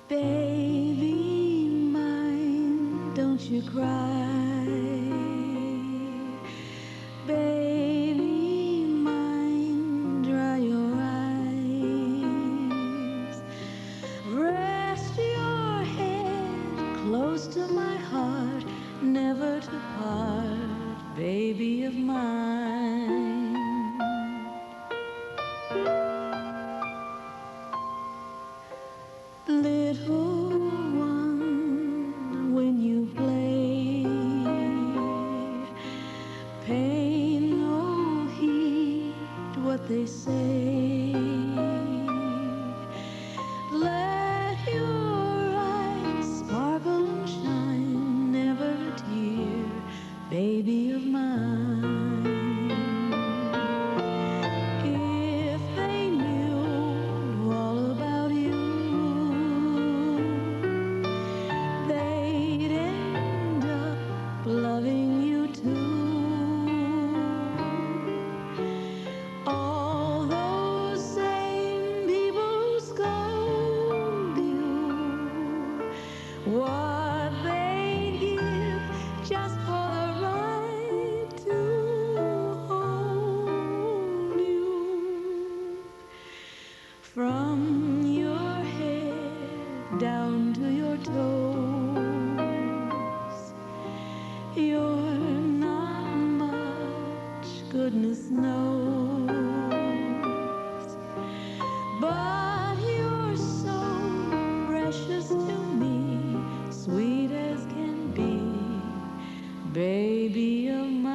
Baby mine, don't you cry. Baby mine, dry your eyes. Rest your head close to my heart, never to part, baby of mine. Little one, when you play, pay no heed what they say. Let your eyes sparkle and shine, never a tear, baby of mine. If they knew all about you, they'd end up loving you too. All those same people who scold you, what they'd give just for the right to hold you. From your head down to your toes, you're not much, goodness knows, but you're so precious to me, sweet as can be, baby of mine.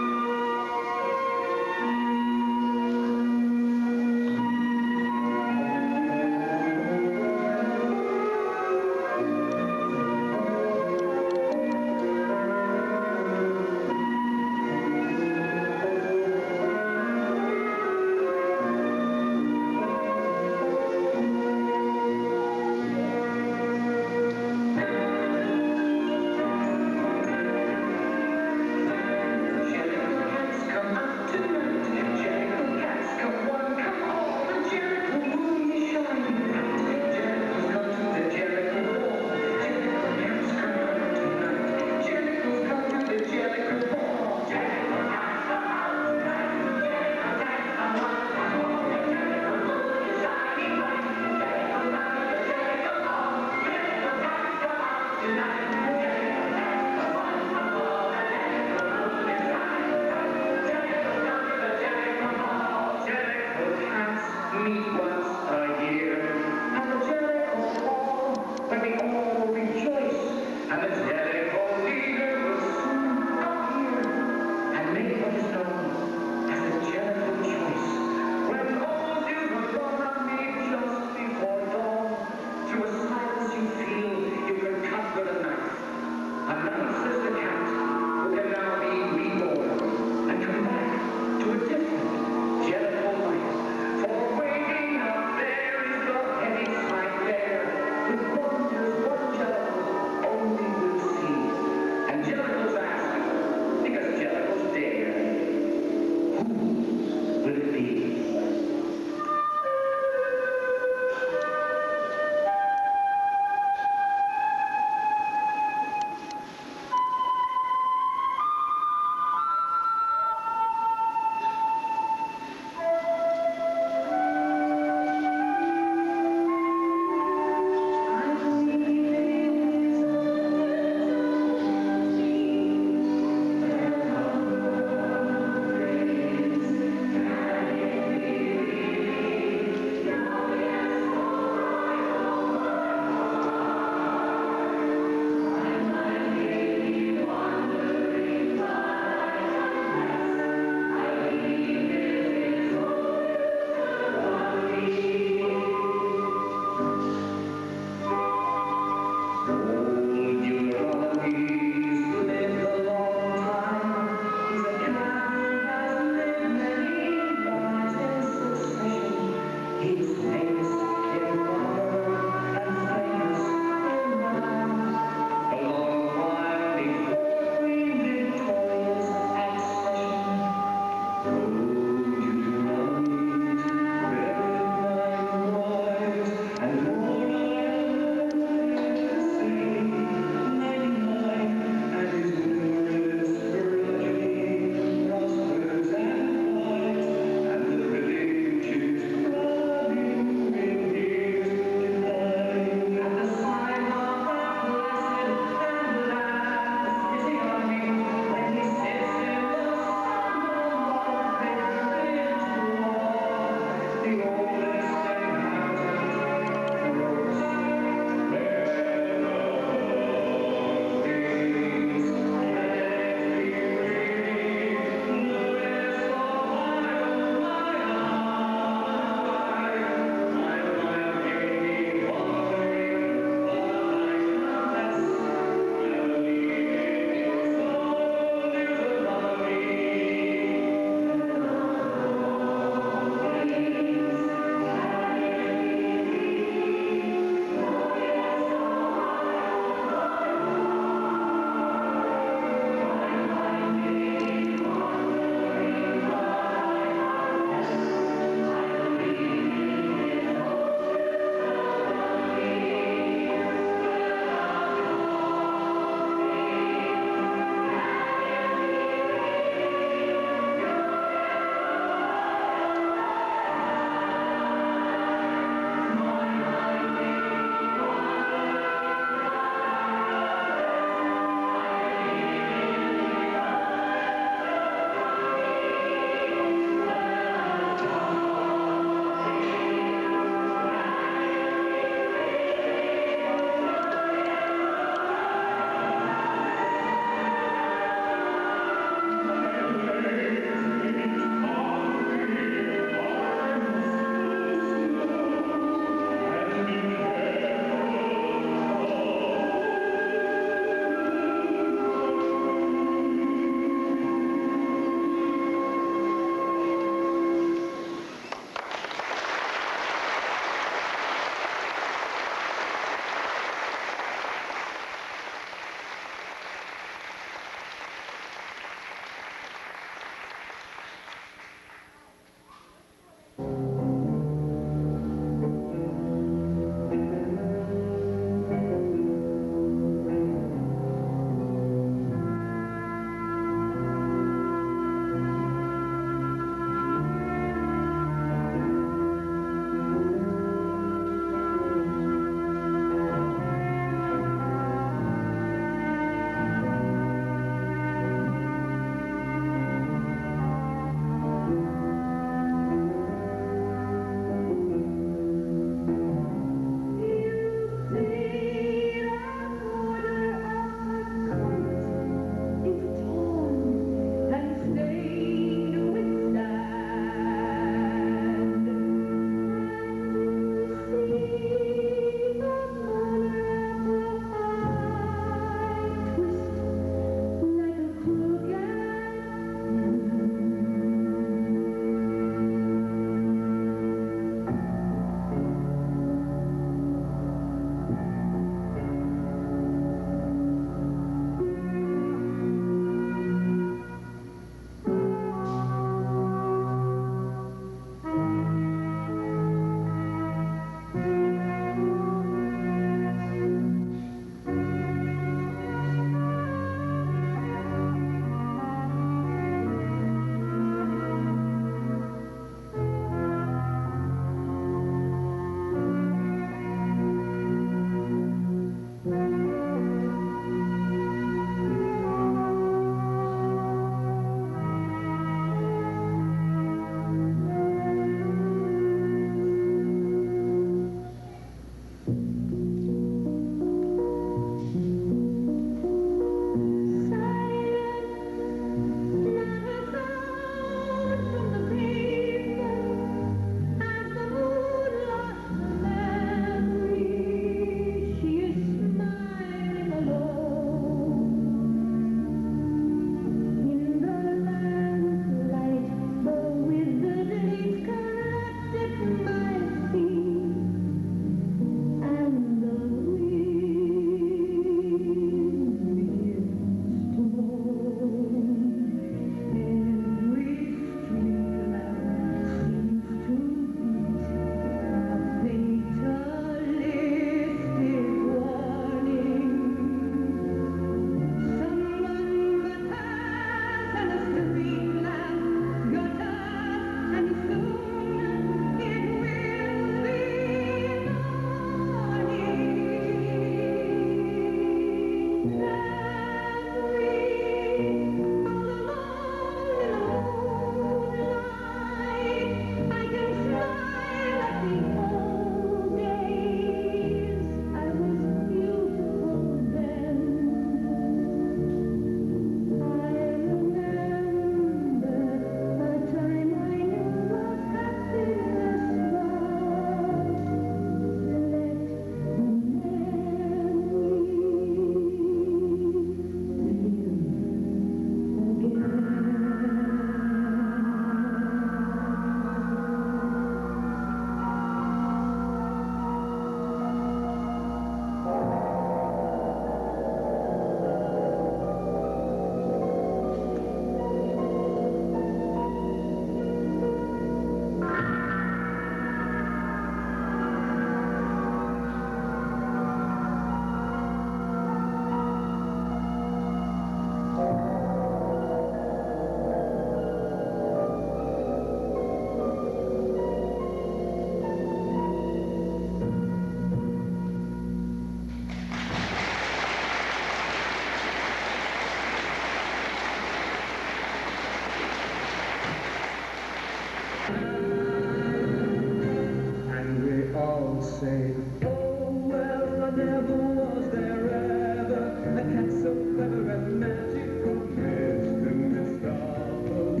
say, oh well, I never was there ever a cat so clever and magical, Mr. Mistopheles.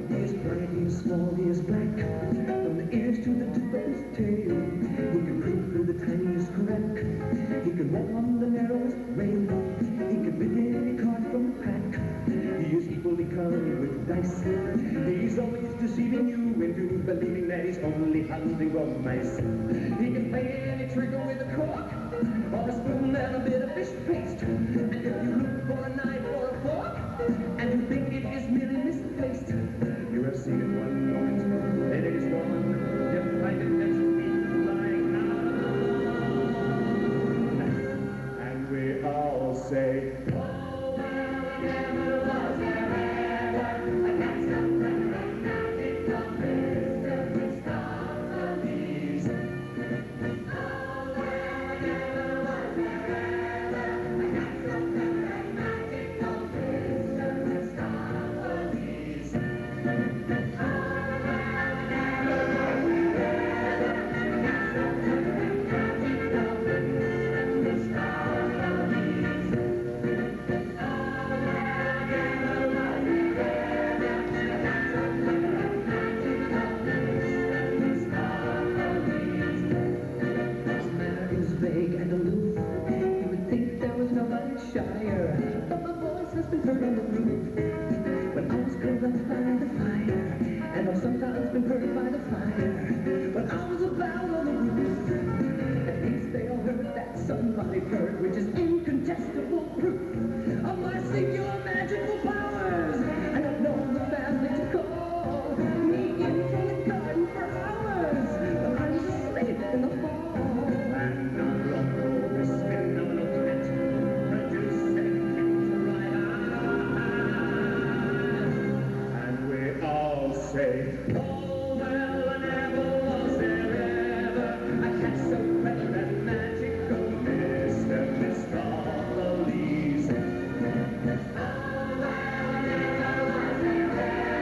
He is bright, he is small, he is black, from the ears to the tip of his tail. He can creep through the tiniest crack, he can walk on the narrowest rail, he can pick any card from the pack. He is equally cunning with dice, he's always deceiving you into believing that he's only hunting for mice. He can play any trick with a cork, or a spoon and a bit of fish paste. And if you look for a knife or a fork, and you think it is merely misplaced, you have seen it one moment, then it is gone. You find it next week lying down. And we all say, oh, well, I never was there ever a cat so clever and magical, Mr. Mistopheles. Oh, well, I never was there ever a cat so clever and magical, Mr. Mistopheles. Oh, well, I never was there ever a cat so clever and magical, Mr. Mistopheles. Vague and aloof, you would think there was nobody shyer, but my voice has been heard on the roof when I was curled up by the fire, and I've sometimes been heard by the fire when I was about on the roof. At least they all heard that somebody heard, which is incontestable proof of my singular magical powers. And I've known the family to call me in from the garden for hours, but I was asleep in the fall. And the this phenomenal cat produced 7 cats to ride on. And we all say, oh well, I never was there ever a cat so clever and magical, Mr. Mistopheles. Oh well, I never was there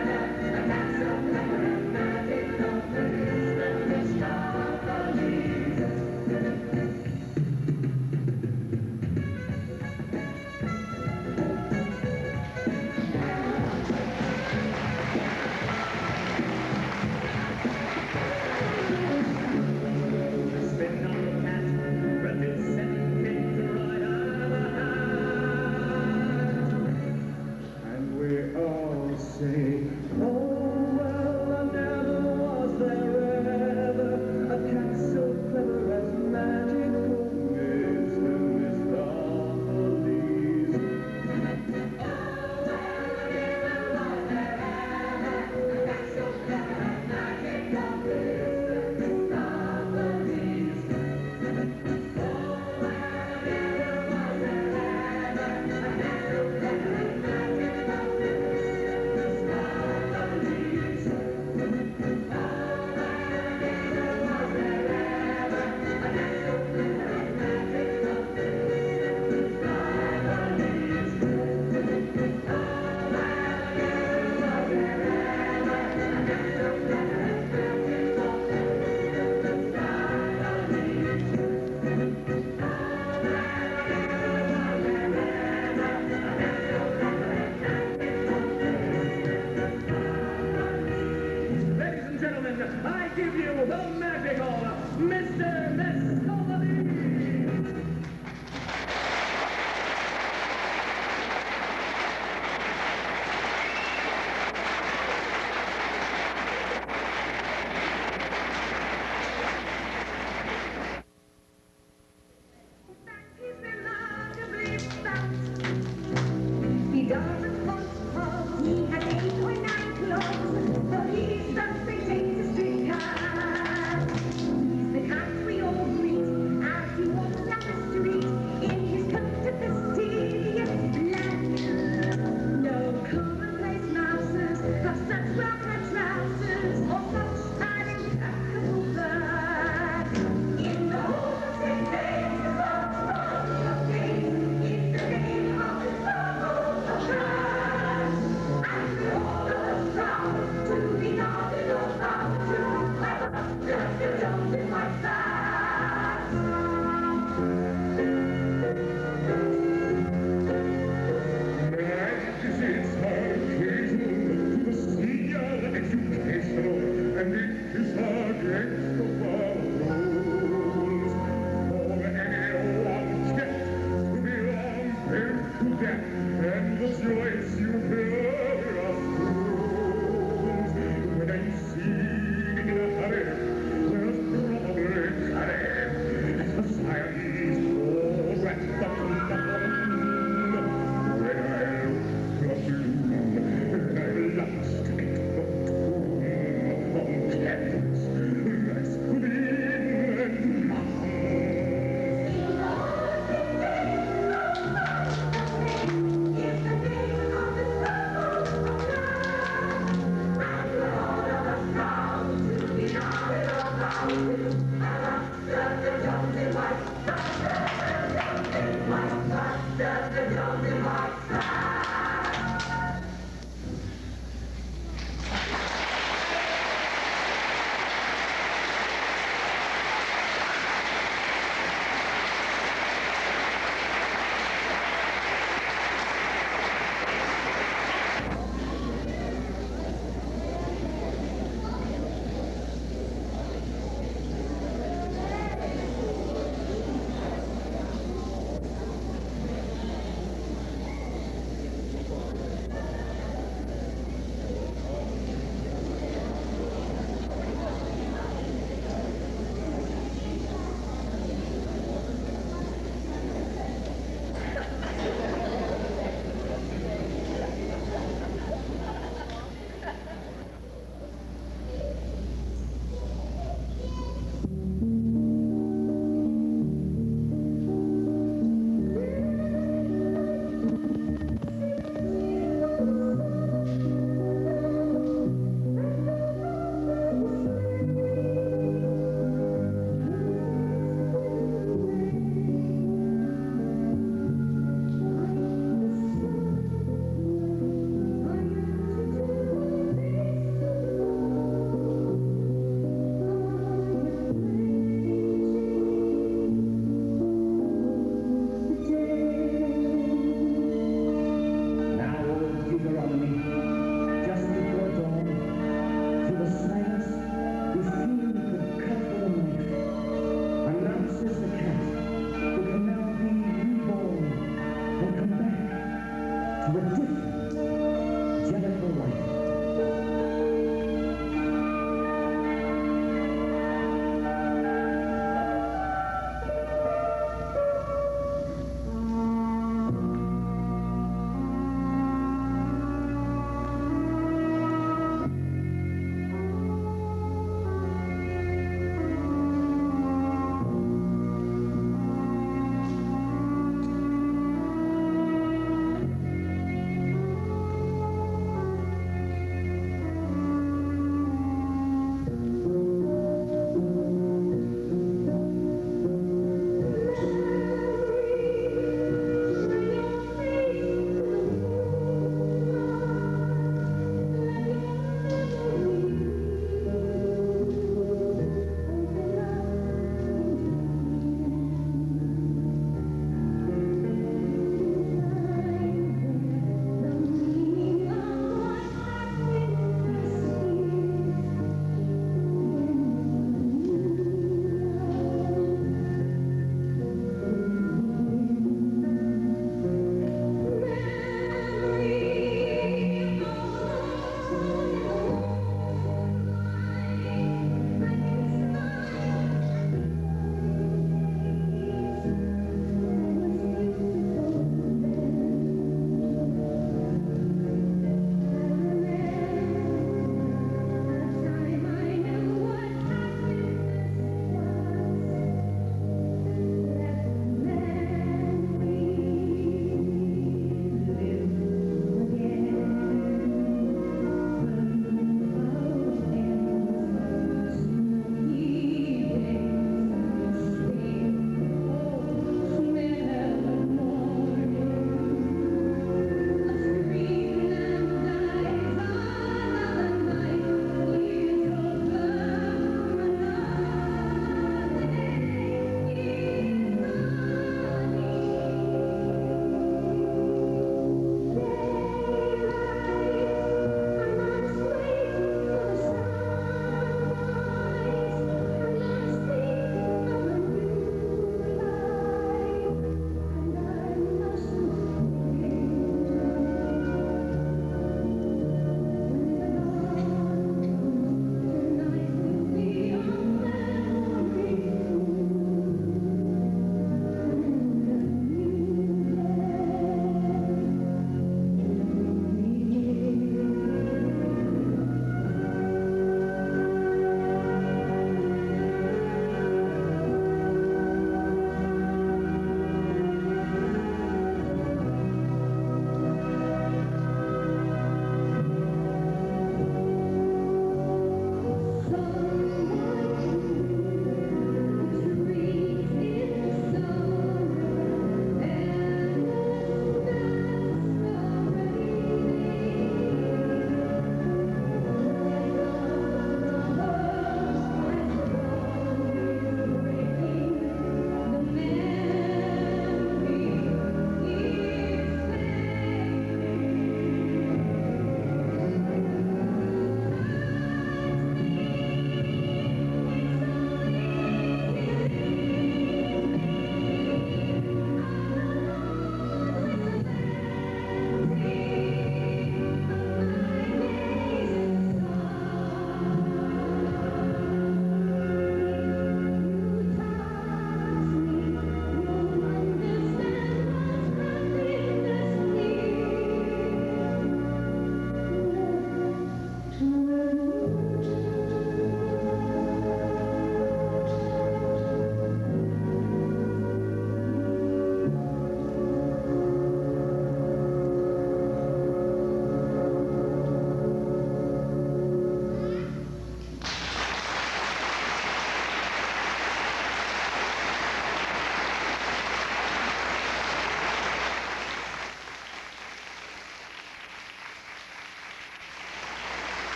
ever a cat so clever and magical, Mr. Mistopheles. And we all say, oh well, I never was there ever a cat so clever as magical, Mr. Mistopheles. Oh well, I never was there ever a cat so clever as magical, Mr. Mistopheles. Oh well, I never was there ever a cat so clever as magical, Mr. Ladies and gentlemen, I give you the magical Mr. Mistopheles. He's remarkably stout. He doesn't want hugs. He has 8 or 9 claws, but he's just a tasty cat. He's the cat we all greet joys you hear of fools. When I'm seen in a hurry, there's probably curry. As the sirens roar at the dawn. When I look for gloom, and I lust to get the tomb from cats that's within and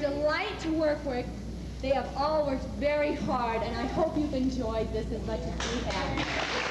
delight to work with. They have all worked very hard, and I hope you've enjoyed this as much as we have.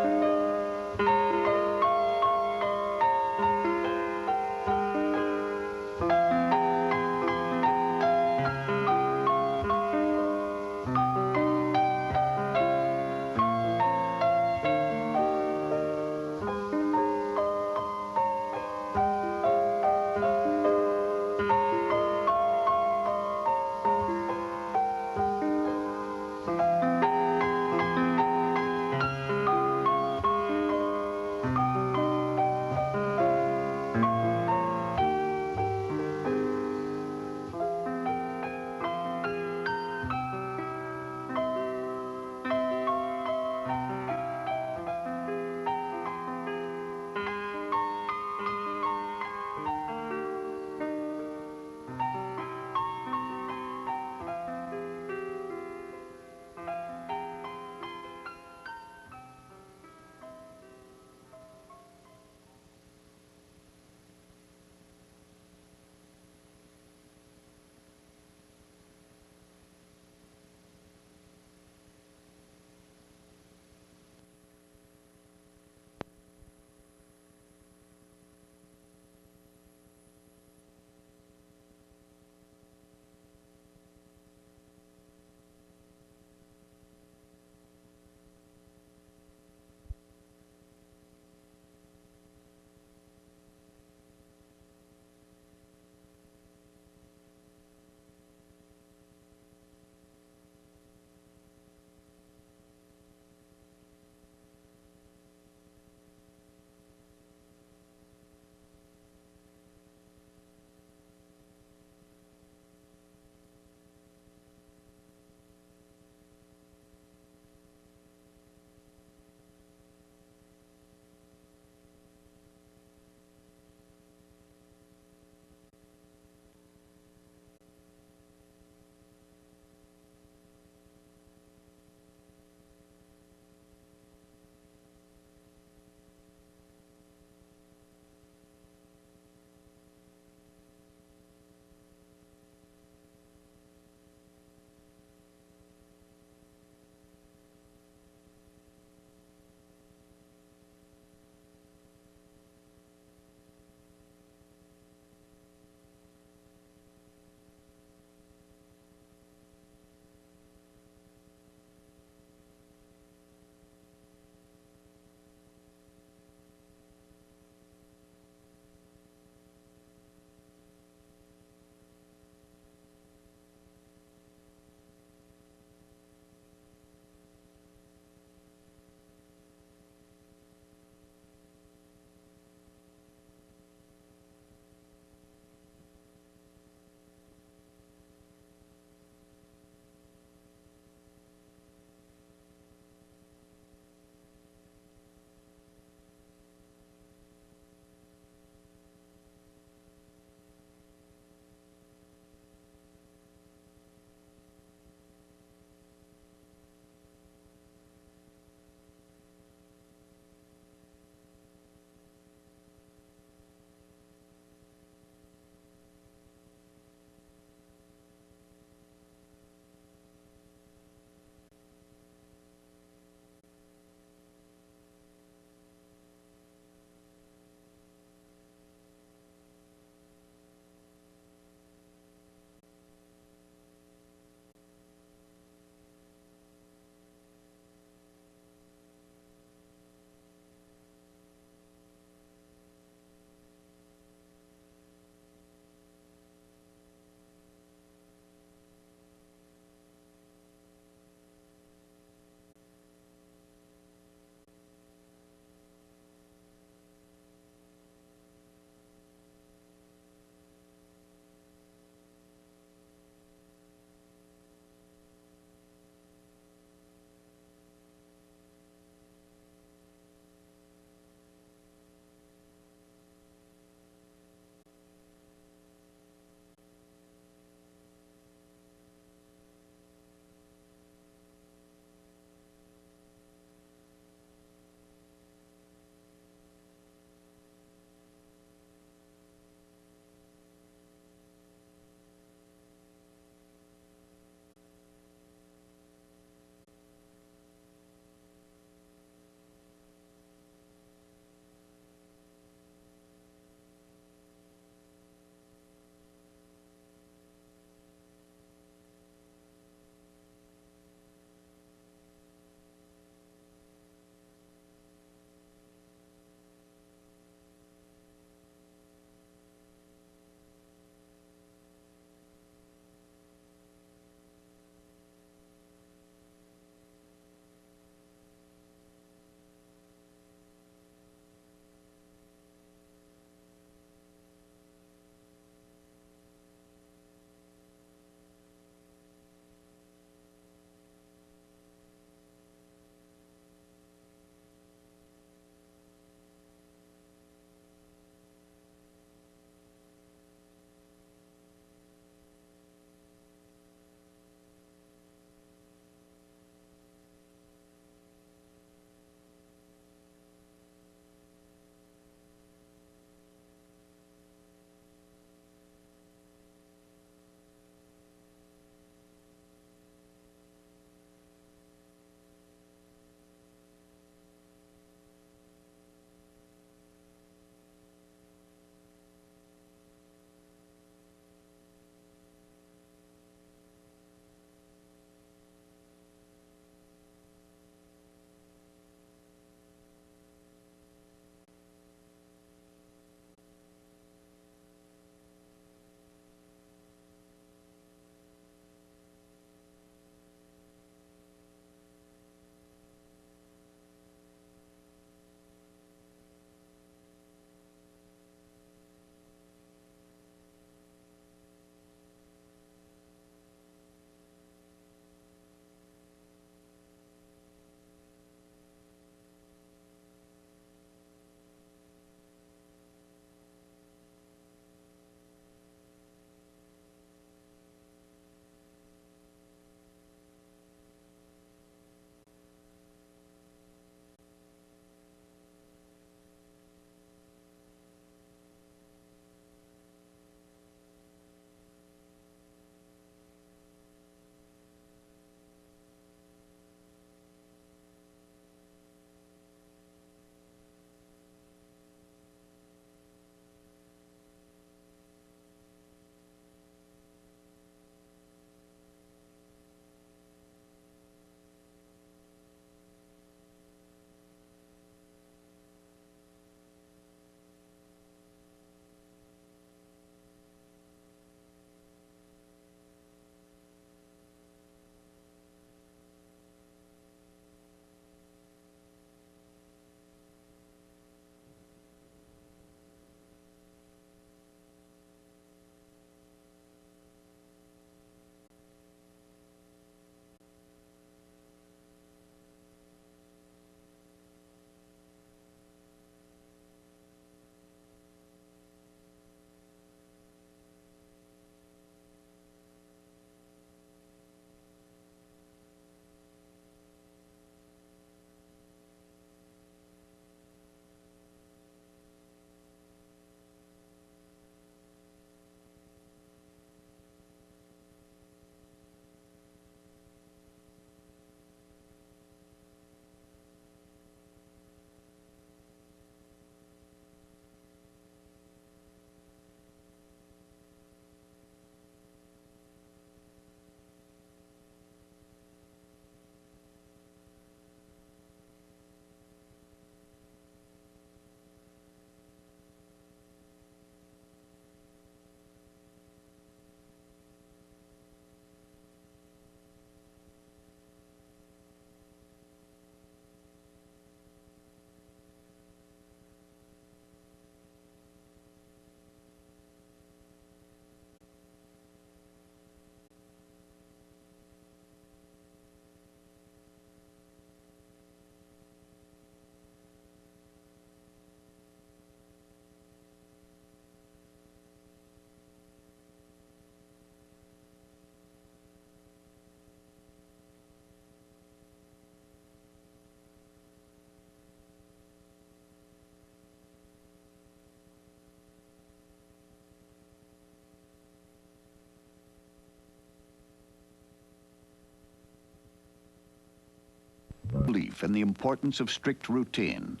belief in the importance of strict routine.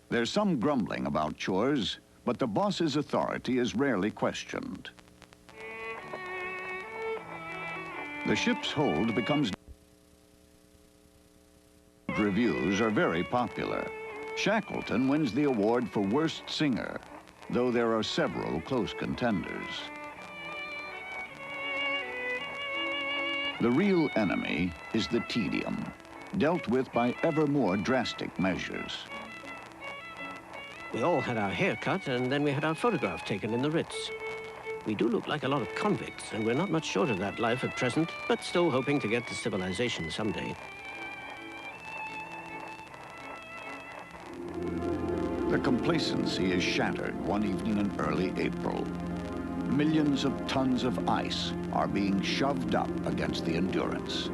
There's some grumbling about chores, but the boss's authority is rarely questioned. The ship's hold becomes... Reviews are very popular. Shackleton wins the award for Worst Singer, though there are several close contenders. The real enemy is the tedium, dealt with by ever more drastic measures. We all had our hair cut, and then we had our photograph taken in the Ritz. We do look like a lot of convicts, and we're not much short of that life at present, but still hoping to get to civilization someday. The complacency is shattered one evening in early April. Millions of tons of ice are being shoved up against the Endurance.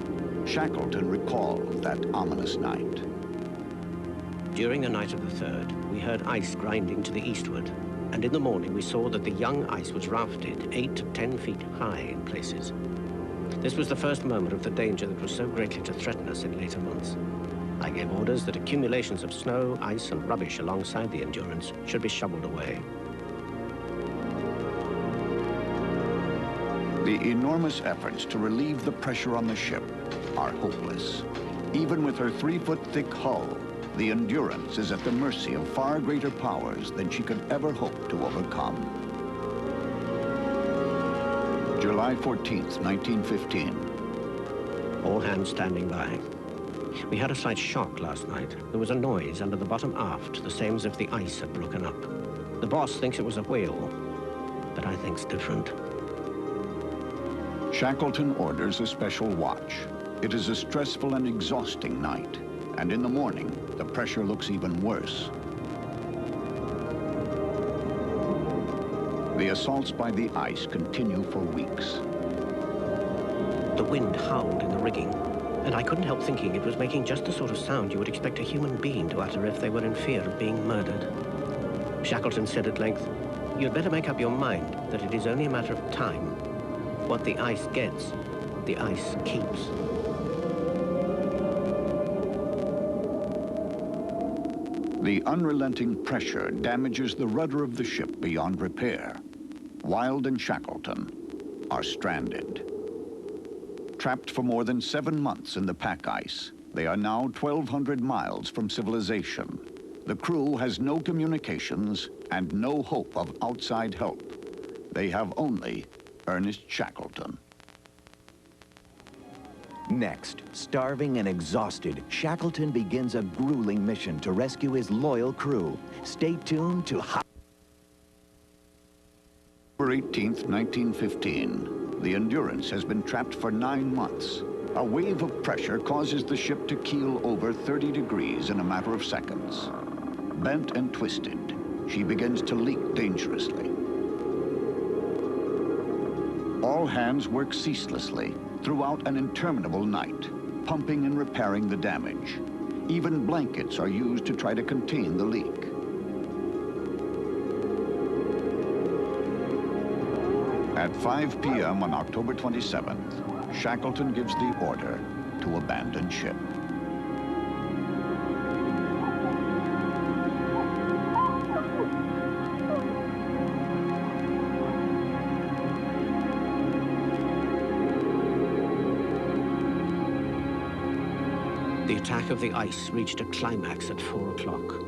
Shackleton recalled that ominous night. During the night of the 3rd, we heard ice grinding to the eastward, and in the morning we saw that the young ice was rafted 8 to 10 feet high in places. This was the first moment of the danger that was so greatly to threaten us in later months. I gave orders that accumulations of snow, ice, and rubbish alongside the Endurance should be shoveled away. The enormous efforts to relieve the pressure on the ship are hopeless. Even with her 3-foot-thick hull, the Endurance is at the mercy of far greater powers than she could ever hope to overcome. July 14th, 1915. All hands standing by. We had a slight shock last night. There was a noise under the bottom aft, the same as if the ice had broken up. The boss thinks it was a whale, but I think's different. Shackleton orders a special watch. It is a stressful and exhausting night, and in the morning, the pressure looks even worse. The assaults by the ice continue for weeks. The wind howled in the rigging, and I couldn't help thinking it was making just the sort of sound you would expect a human being to utter if they were in fear of being murdered. Shackleton said at length, "You'd better make up your mind that it is only a matter of time. What the ice gets, the ice keeps." The unrelenting pressure damages the rudder of the ship beyond repair. Wilde and Shackleton are stranded. Trapped for more than 7 months in the pack ice, they are now 1,200 miles from civilization. The crew has no communications and no hope of outside help. They have only Ernest Shackleton. Next, starving and exhausted, Shackleton begins a grueling mission to rescue his loyal crew. Stay tuned to October 18th, 1915. The Endurance has been trapped for 9 months. A wave of pressure causes the ship to keel over 30 degrees in a matter of seconds. Bent and twisted, she begins to leak dangerously. All hands work ceaselessly throughout an interminable night, pumping and repairing the damage. Even blankets are used to try to contain the leak. At 5 p.m. on October 27th, Shackleton gives the order to abandon ship. The attack of the ice reached a climax at 4 o'clock.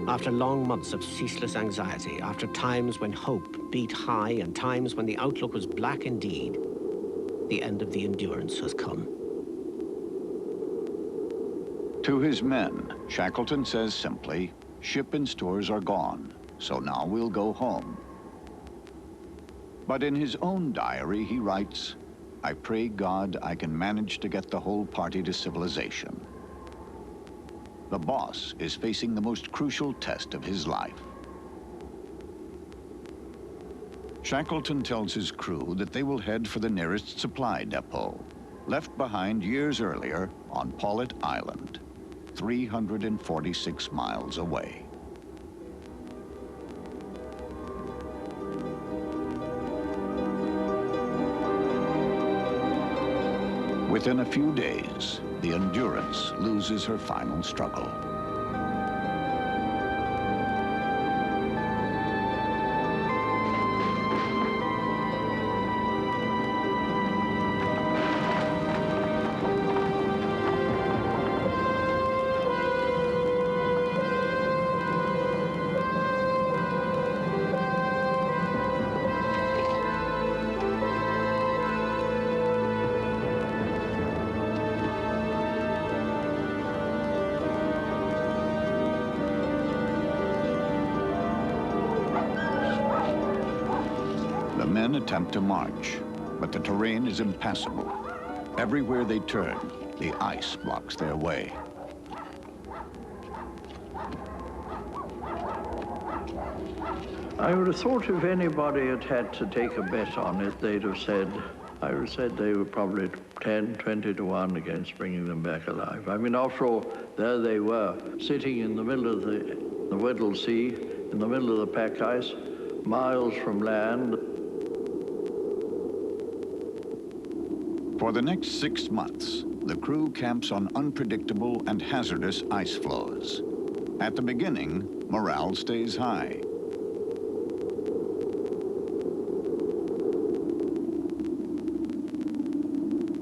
After long months of ceaseless anxiety, after times when hope beat high and times when the outlook was black indeed, the end of the Endurance has come. To his men, Shackleton says simply, "Ship and stores are gone, so now we'll go home." But in his own diary, he writes, "I pray God I can manage to get the whole party to civilization." The boss is facing the most crucial test of his life. Shackleton tells his crew that they will head for the nearest supply depot, left behind years earlier on Paulet Island, 346 miles away. Within a few days, the Endurance loses her final struggle. The men attempt to march, but the terrain is impassable. Everywhere they turn, the ice blocks their way. I would have thought if anybody had had to take a bet on it, they'd have said, I would have said they were probably 10, 20 to 1 against bringing them back alive. I mean, after all, there they were, sitting in the middle of the Weddell Sea, in the middle of the pack ice, miles from land. For the next 6 months, the crew camps on unpredictable and hazardous ice floes. At the beginning, morale stays high.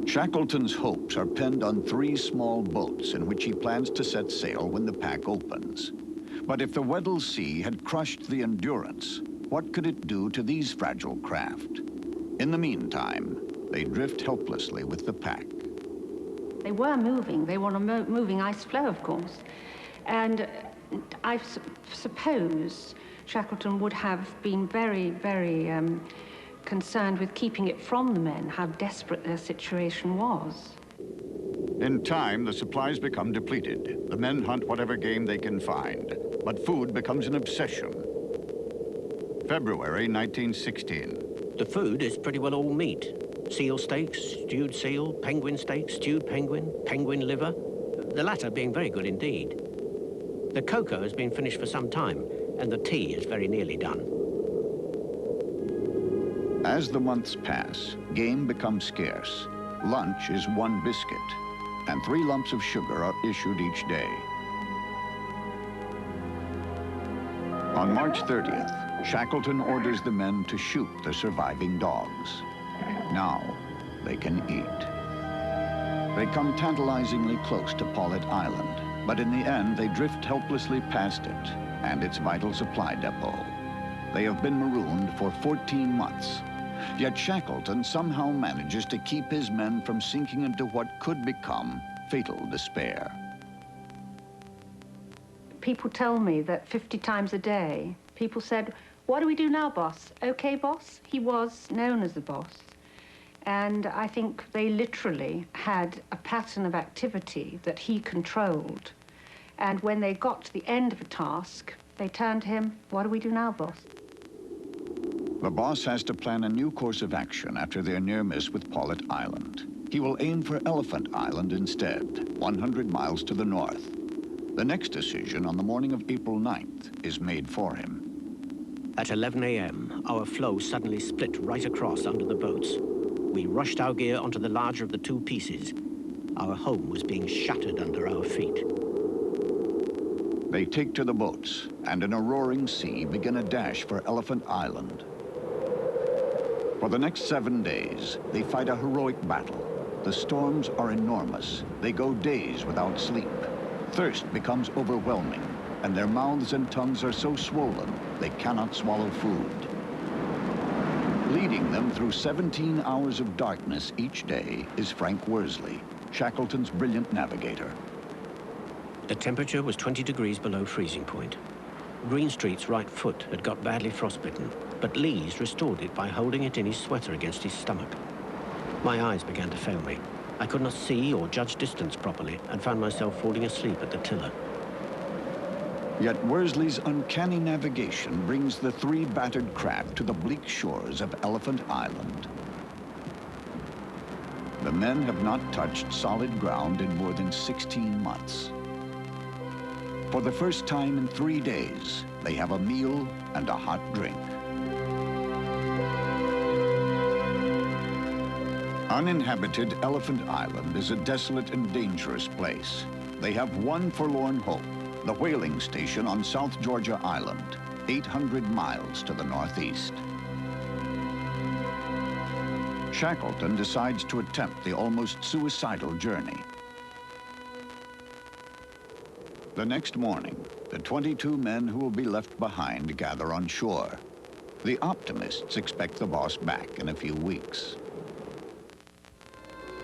Shackleton's hopes are pinned on 3 small boats in which he plans to set sail when the pack opens. But if the Weddell Sea had crushed the Endurance, what could it do to these fragile craft? In the meantime, they drift helplessly with the pack. They were moving. They were on a moving ice floe, of course. And I suppose Shackleton would have been very, very concerned with keeping it from the men, how desperate their situation was. In time, the supplies become depleted. The men hunt whatever game they can find, but food becomes an obsession. February 1916. The food is pretty well all meat. Seal steaks, stewed seal, penguin steak, stewed penguin, penguin liver, the latter being very good indeed. The cocoa has been finished for some time, and the tea is very nearly done. As the months pass, game becomes scarce. Lunch is 1 biscuit, and 3 lumps of sugar are issued each day. On March 30th, Shackleton orders the men to shoot the surviving dogs. Now, they can eat. They come tantalizingly close to Paulet Island, but in the end, they drift helplessly past it and its vital supply depot. They have been marooned for 14 months. Yet Shackleton somehow manages to keep his men from sinking into what could become fatal despair. People tell me that 50 times a day, people said, "What do we do now, boss? Okay, boss?" He was known as the boss. And I think they literally had a pattern of activity that he controlled. And when they got to the end of a task, they turned to him, "What do we do now, boss?" The boss has to plan a new course of action after their near miss with Paulet Island. He will aim for Elephant Island instead, 100 miles to the north. The next decision on the morning of April 9th is made for him. At 11 a.m., our floe suddenly split right across under the boats. We rushed our gear onto the larger of the 2 pieces. Our home was being shattered under our feet. They take to the boats and in a roaring sea begin a dash for Elephant Island. For the next 7 days, they fight a heroic battle. The storms are enormous. They go days without sleep. Thirst becomes overwhelming, and their mouths and tongues are so swollen they cannot swallow food. Leading them through 17 hours of darkness each day is Frank Worsley, Shackleton's brilliant navigator. The temperature was 20 degrees below freezing point. Greenstreet's right foot had got badly frostbitten, but Lees restored it by holding it in his sweater against his stomach. My eyes began to fail me. I could not see or judge distance properly and found myself falling asleep at the tiller. Yet Worsley's uncanny navigation brings the 3 battered craft to the bleak shores of Elephant Island. The men have not touched solid ground in more than 16 months. For the first time in 3 days, they have a meal and a hot drink. Uninhabited Elephant Island is a desolate and dangerous place. They have one forlorn hope, the whaling station on South Georgia Island, 800 miles to the northeast. Shackleton decides to attempt the almost suicidal journey. The next morning, the 22 men who will be left behind gather on shore. The optimists expect the boss back in a few weeks.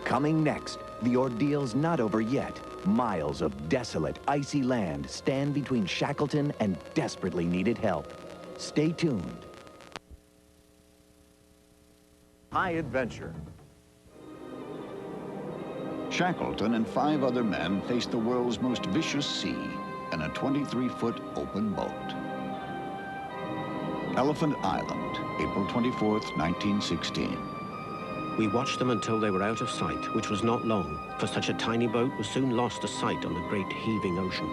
Coming next, the ordeal's not over yet. Miles of desolate, icy land stand between Shackleton and desperately needed help. Stay tuned. High adventure. Shackleton and 5 other men face the world's most vicious sea in a 23-foot open boat. Elephant Island, April 24th, 1916. We watched them until they were out of sight, which was not long, for such a tiny boat was soon lost to sight on the great heaving ocean.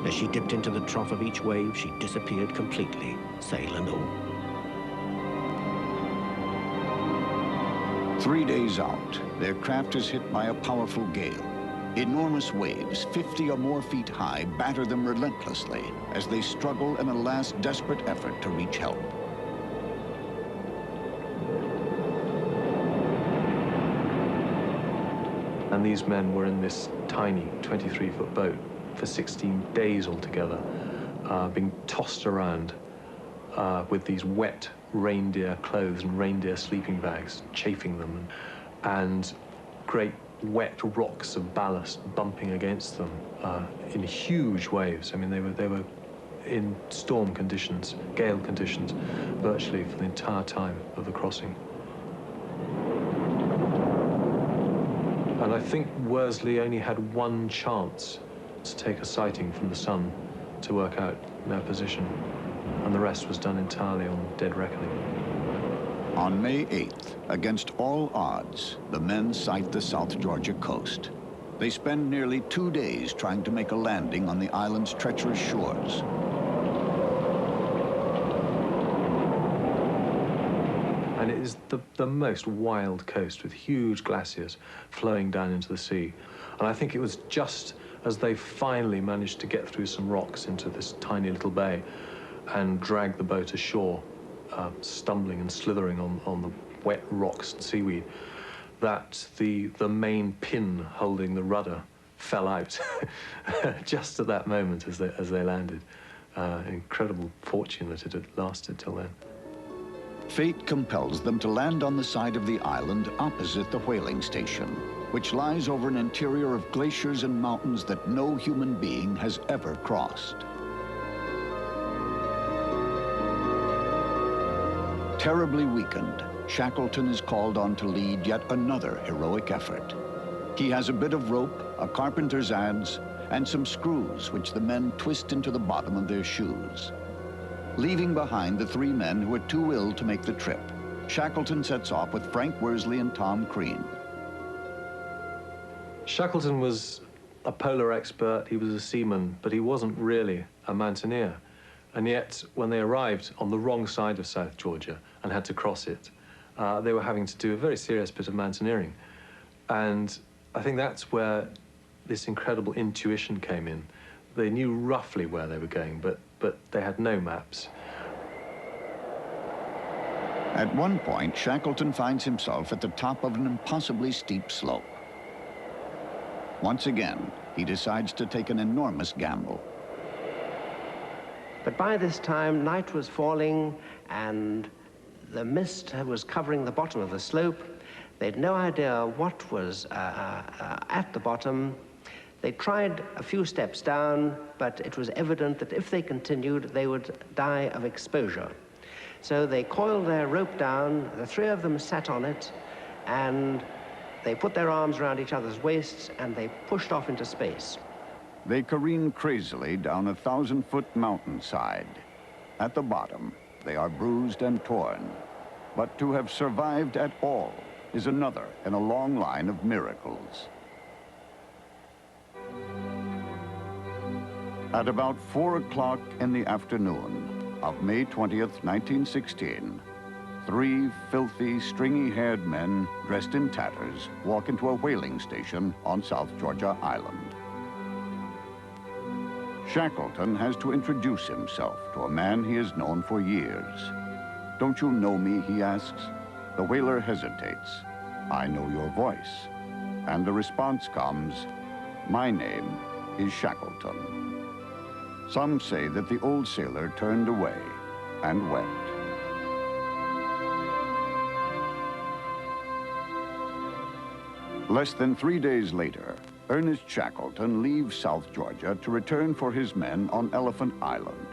As she dipped into the trough of each wave, she disappeared completely, sail and all. 3 days out, their craft is hit by a powerful gale. Enormous waves, 50 or more feet high, batter them relentlessly as they struggle in a last desperate effort to reach help. And these men were in this tiny 23-foot boat for 16 days altogether, being tossed around with these wet reindeer clothes and reindeer sleeping bags, chafing them, and great wet rocks of ballast bumping against them in huge waves. I mean, they were in storm conditions, gale conditions, virtually for the entire time of the crossing. And I think Worsley only had one chance to take a sighting from the sun to work out their position, and the rest was done entirely on dead reckoning. On May 8th, against all odds, the men sight the South Georgia coast. They spend nearly 2 days trying to make a landing on the island's treacherous shores. And it is the most wild coast with huge glaciers flowing down into the sea. And I think it was just as they finally managed to get through some rocks into this tiny little bay and drag the boat ashore, stumbling and slithering on the wet rocks and seaweed, that the main pin holding the rudder fell out just at that moment as they landed. Incredible fortune that it had lasted till then. Fate compels them to land on the side of the island opposite the whaling station, which lies over an interior of glaciers and mountains that no human being has ever crossed. Terribly weakened, Shackleton is called on to lead yet another heroic effort. He has a bit of rope, a carpenter's adze, and some screws which the men twist into the bottom of their shoes. Leaving behind the 3 men who are too ill to make the trip, Shackleton sets off with Frank Worsley and Tom Crean. Shackleton was a polar expert, he was a seaman, but he wasn't really a mountaineer. And yet, when they arrived on the wrong side of South Georgia and had to cross it, they were having to do a very serious bit of mountaineering. And I think that's where this incredible intuition came in. They knew roughly where they were going, but they had no maps. At one point, Shackleton finds himself at the top of an impossibly steep slope. Once again, he decides to take an enormous gamble. But by this time, night was falling and the mist was covering the bottom of the slope. They had no idea what was at the bottom. They tried a few steps down, but it was evident that if they continued, they would die of exposure. So they coiled their rope down, the 3 of them sat on it, and they put their arms around each other's waists, and they pushed off into space. They careen crazily down a 1,000-foot mountainside. At the bottom, they are bruised and torn. But to have survived at all is another in a long line of miracles. At about 4 o'clock in the afternoon of May 20th, 1916, Three filthy, stringy-haired men dressed in tatters walk into a whaling station on South Georgia Island. Shackleton has to introduce himself to a man he has known for years. "Don't you know me?" he asks. The whaler hesitates. "I know your voice." And the response comes, "My name is Shackleton." Some say that the old sailor turned away and wept. Less than 3 days later, Ernest Shackleton leaves South Georgia to return for his men on Elephant Island.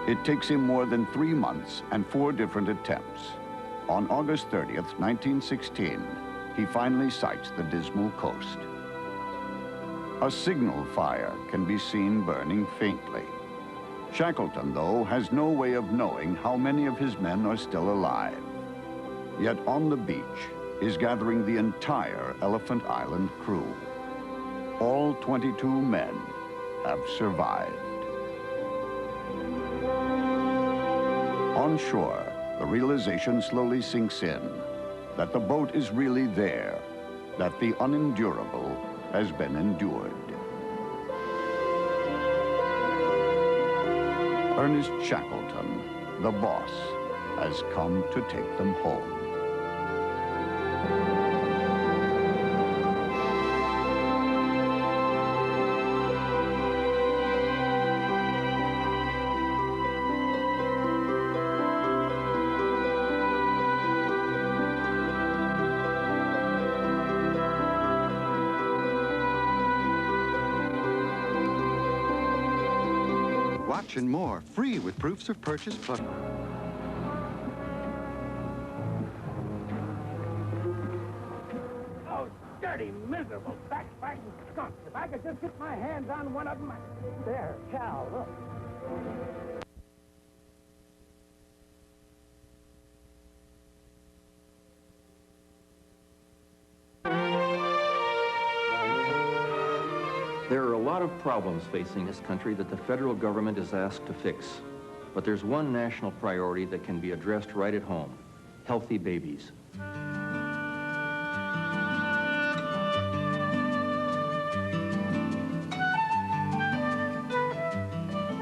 It takes him more than 3 months and 4 different attempts. On August 30th, 1916, he finally sights the dismal coast. A signal fire can be seen burning faintly. Shackleton, though, has no way of knowing how many of his men are still alive. Yet on the beach is gathering the entire Elephant Island crew. All 22 men have survived. On shore, the realization slowly sinks in that the boat is really there, that the unendurable has been endured. Ernest Shackleton, the boss, has come to take them home. Watch and more, free with proofs of purchase plus. Oh, dirty, miserable, backbiting skunks. If I could just get my hands on one of them. There, Cal, look. There are a lot of problems facing this country that the federal government is asked to fix. But there's one national priority that can be addressed right at home: healthy babies.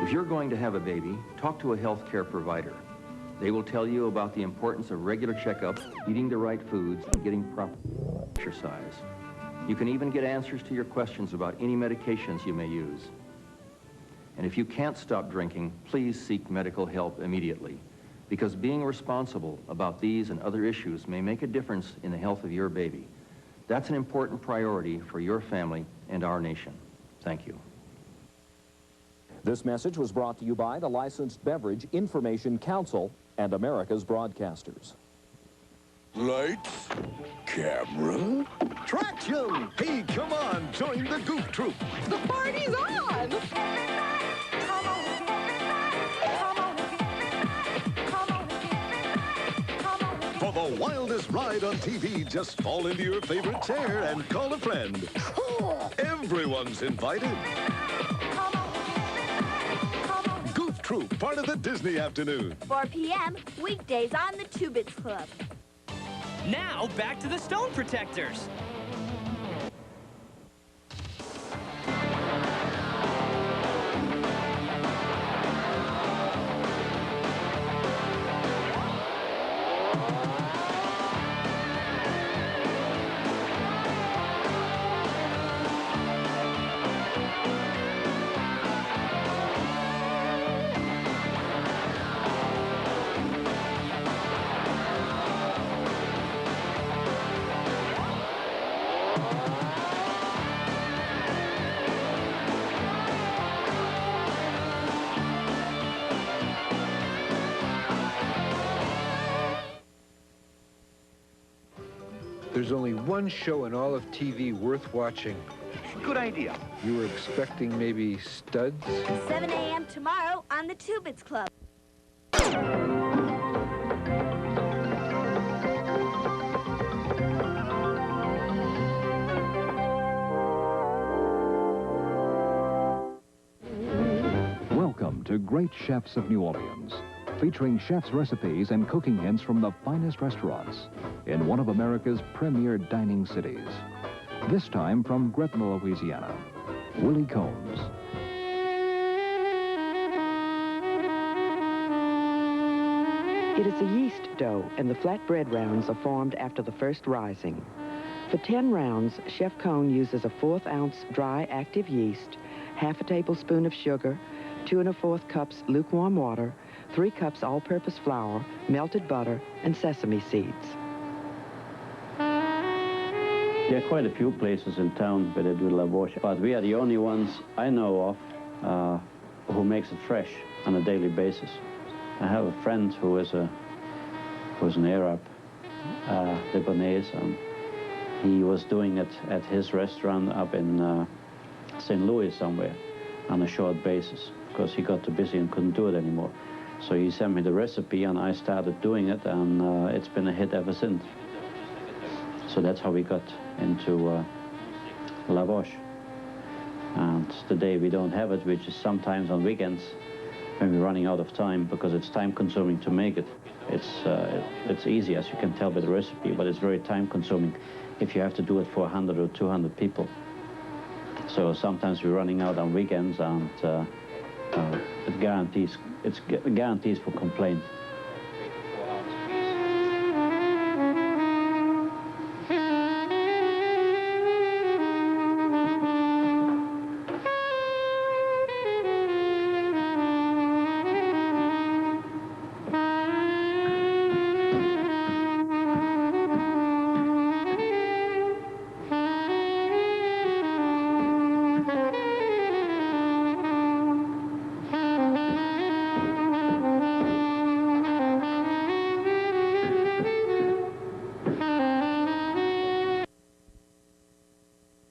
If you're going to have a baby, talk to a health care provider. They will tell you about the importance of regular checkups, eating the right foods, and getting proper exercise. You can even get answers to your questions about any medications you may use. And if you can't stop drinking, please seek medical help immediately, because being responsible about these and other issues may make a difference in the health of your baby. That's an important priority for your family and our nation. Thank you. This message was brought to you by the Licensed Beverage Information Council and America's Broadcasters. Lights, camera, traction! Hey, come on, join the Goof Troop. The party's on! For the wildest ride on TV, just fall into your favorite chair and call a friend. Everyone's invited. Goof Troop, part of the Disney afternoon. 4 p.m., weekdays on the Two Bits Club. Now, back to the Stone Protectors. There's only one show in all of TV worth watching. Good idea. You were expecting maybe studs? 7 a.m. tomorrow on the Two Bits Club. Welcome to Great Chefs of New Orleans. featuring chefs' recipes and cooking hints from the finest restaurants in one of America's premier dining cities. This time from Gretna, Louisiana, Willie Combs. It is a yeast dough, and the flatbread rounds are formed after the first rising. For 10 rounds, Chef Cone uses a 1/4 ounce dry active yeast, 1/2 tablespoon of sugar, 2 1/4 cups lukewarm water, 3 cups all-purpose flour, melted butter, and sesame seeds. There are quite a few places in town where they do lavash, but we are the only ones I know of who makes it fresh on a daily basis. I have a friend who's an Arab, Lebanese, and he was doing it at his restaurant up in St. Louis somewhere on a short basis because he got too busy and couldn't do it anymore. So he sent me the recipe and I started doing it, and it's been a hit ever since. So that's how we got into lavash. And today we don't have it, which is sometimes on weekends when we're running out of time, because it's time consuming to make it. It's easy, as you can tell by the recipe, but it's very time consuming if you have to do it for 100 or 200 people. So sometimes we're running out on weekends, and it guarantees for complaint.